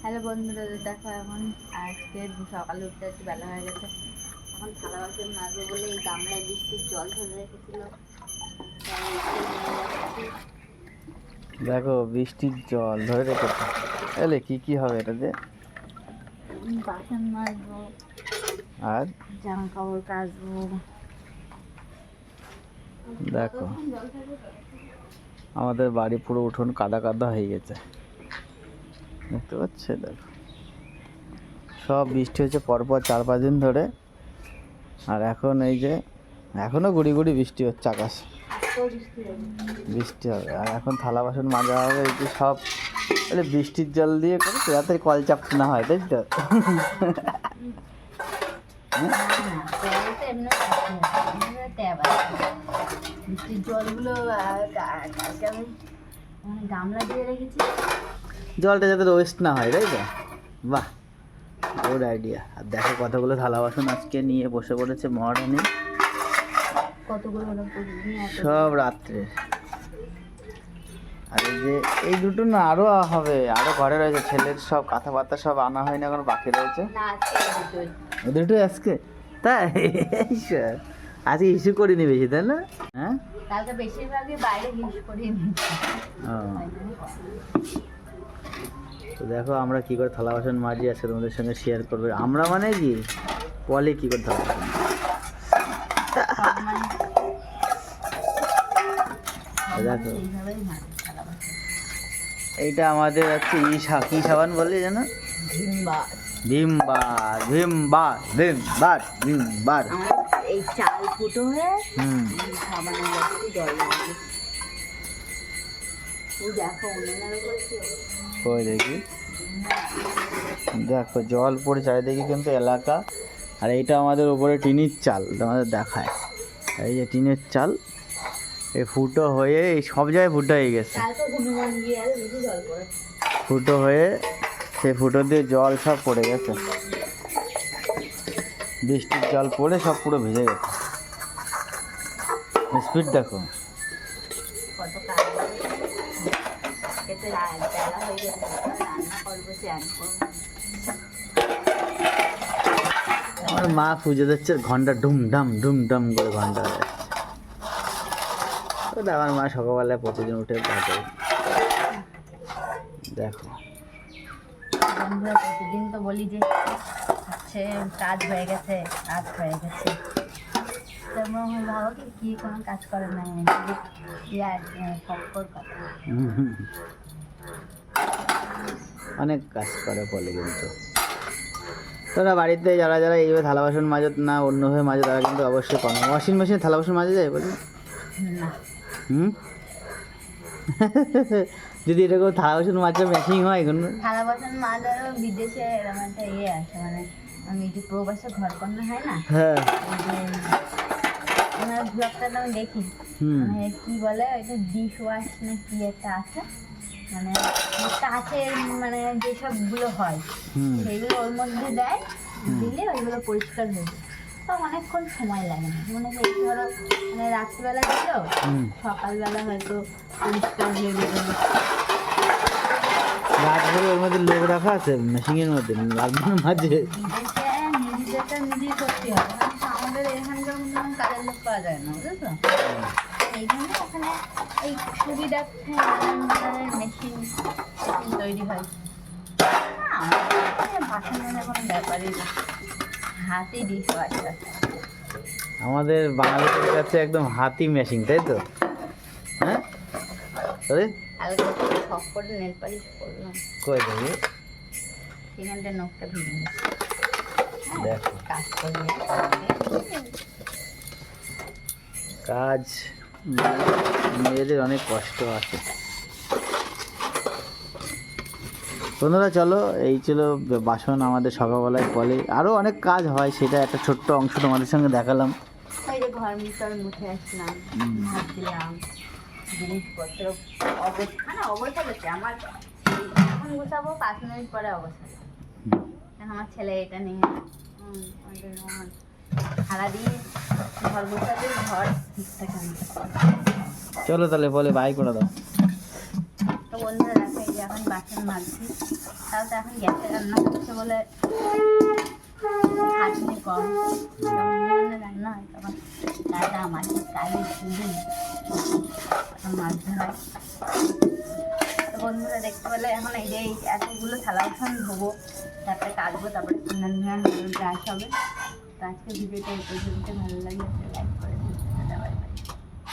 Hello বন্ধুরা, দেখো এখন আজকে সকালে উঠতে একটু বেলা হয়ে গেছে। এখন থালা বাসন মাজবো বলে এই গামলায় বৃষ্টির জল ধরে রেখেছিল, দেখো বৃষ্টির জল ধরে রেখেছে। এলে কি কি হবে এটাতে? বাসন মাজবো আর জামা কাপড় কাচবো। দেখো আমাদের বাড়ি পুরো উঠোন কাদা কাদা হয়ে গেছে, দেখতে পাচ্ছে? দেখো সব বৃষ্টি হচ্ছে পরপর 4-5 দিন ধরে, আর এখন এই যে এখনো গুড়ি গুড়ি বৃষ্টি হচ্ছে, আকাশে বৃষ্টি হবে। আর এখন থালা বাসন মাজা হবে, এই যে সব বৃষ্টির জল দিয়ে করে যাতে কল চাপতে না হয়, তাই তো? বৃষ্টির জলগুলো গামলা দিয়ে রেখেছি, জলটা যাতে ওয়েস্ট না হয়, তাই তো? বাহ, গুড আইডিয়া। আর দেখো কতগুলো থালা বাসন আজকে নিয়ে বসে পড়েছে মহারানী, কতগুলো সব রাত্রে। আর এই যে এই দুটো না আরো হবে, আরো ঘরে রয়েছে, ছেলের সব কথাবার্তা সব আনা হয় না, এখন বাকি রয়েছে। ও দুটো আজকে, তাই? স্যার আজকে ইস্যু করিনি বেশি, তাই না? হ্যাঁ, কালকে বেশিরভাগই বাইরে ইউজ করিনি। তো দেখো আমরা কি করে থালা বাসন মাজি আজকে তোমাদের সঙ্গে শেয়ার করবে। আমরা মানে কি পলে কি করে থালা বাসন, দেখো এইটা আমাদের হচ্ছে কি সাবান বলে জানো? Vim bar Vim bar Vim bar Vim bar. এই চাল ফুটো হয়ে সাবানের মধ্যে জল লাগে। দেখো কই দেখি, দেখো জল পড়ে চারিদিকে কিন্তু এলাকা। আর এইটা আমাদের উপরে টিনের চাল, তোমাদের দেখায়, এই যে টিনের চাল, এই ফুটো হয়ে এই সব জায়গায় ফুটো হয়ে গেছে, ফুটো হয়ে সেই ফুটো দিয়ে জল সব পড়ে গেছে, বৃষ্টির জল পড়ে সব পুরো ভিজে গেছে। স্পিড দেখো, আমার মা খুঁজে দিচ্ছে ঘন্টা ডুমডাম করে ঘন্টা হয়ে যাচ্ছে। আমার মা সকালবেলায় প্রতিদিন উঠে কাটে। দেখো প্রতিদিন তো বলি যে হচ্ছে কাজ হয়ে গেছে, কাজ হয়ে গেছে, ভাবো কি কোনো কাজ করে না, অনেক কাজ করে বলে। কিন্তু তোরা বাড়িতে যারা যারা এইভাবে থালা বাসন মাজো না, অন্যভাবে মাজো, তারা কিন্তু অবশ্যই কম। ওয়াশিং মেশিনে থালা বাসন মাজা যায় বলি? যদি এরকম থালা বাসন মাজা মেশিন হয়, এখন থালা বাসন মাজারও বিদেশে এরকম একটা আছে, মানে আমি যে প্রবাসে ঘর কন্যা হয় না, হ্যাঁ ওনার ব্লগটা আমি দেখি, মানে কি বলে ওইটা ডিশ ওয়াশ না কি একটা আছে, মানে কাচের মানে যেসবগুলো হয় সেইগুলো ওর মধ্যে দেয়, দিলে ওইগুলো পরিষ্কার হয়ে যায়। তো অনেকক্ষণ সময় লাগে না, মনে হয় ধরো মানে রাত্রিবেলা দিল, সকালবেলা হয়তো পরিষ্কার হয়ে গেল। রাত ভরে ওর মধ্যে লোক রাখা আছে মেশিনের মধ্যে, মাঝে নিজেরটা নিজেই করতে হবে, আমাদের এখানকার মতন কাজের লোক পাওয়া যায় না, বুঝেছো? এই জন্য ওখানে এই সুবিধা মেশিন তৈরি হয়। বাসন মানে কোনো ব্যাপারই না, হাতে ডিশ ওয়াশ আছে আমাদের বাঙালিদের কাছে একদম হাতি মেশিন, তাই তো? হ্যাঁ, হালকা শখ করে নেল পালিশ করলাম, কই দেখি সেখানটা নখটা ভিজে গেছে। দেখো কাজ করলে কাজ মেয়েদের অনেক কষ্ট আছে। বন্ধুরা চলো, এই ছিল বাসন আমাদের সকালবেলায় কলে, আরও অনেক কাজ হয়, সেটা একটা ছোট্ট অংশ তোমাদের সঙ্গে দেখালাম। ওই যে ঘর মুছে আসলাম, ভাত দিলাম, জিনিসপত্র অবস্থা গেছে আমার, এখন গুছাবো 5 মিনিট পরে অবস্থা, কারণ আমার ছেলে এটা নিয়ে সারাদিন ঘর গুছাবে, ঘর ঠিকঠাক নেই। চলো তাহলে বলে বাই করে দাও। তো বন্ধুরা দেখো, এই যে এখন বাসন মাজছি, তাও তো এখন গ্যাসে রান্না করছে বলে খাটনি কম, যখন উনুনে রান্না হয় তখন কাদা মাটির কালি শুধু মাছ ধরায়। তো বন্ধুরা দেখতে পেলে এখন এই যে এতগুলো থালা বাসন ধোবো, তারপরে কাটবো, তারপরে স্নান ধান ব্রাশ হবে। তো আজকে ভিডিওটা এই পর্যন্ত, ভালো লাগলে লাইক করে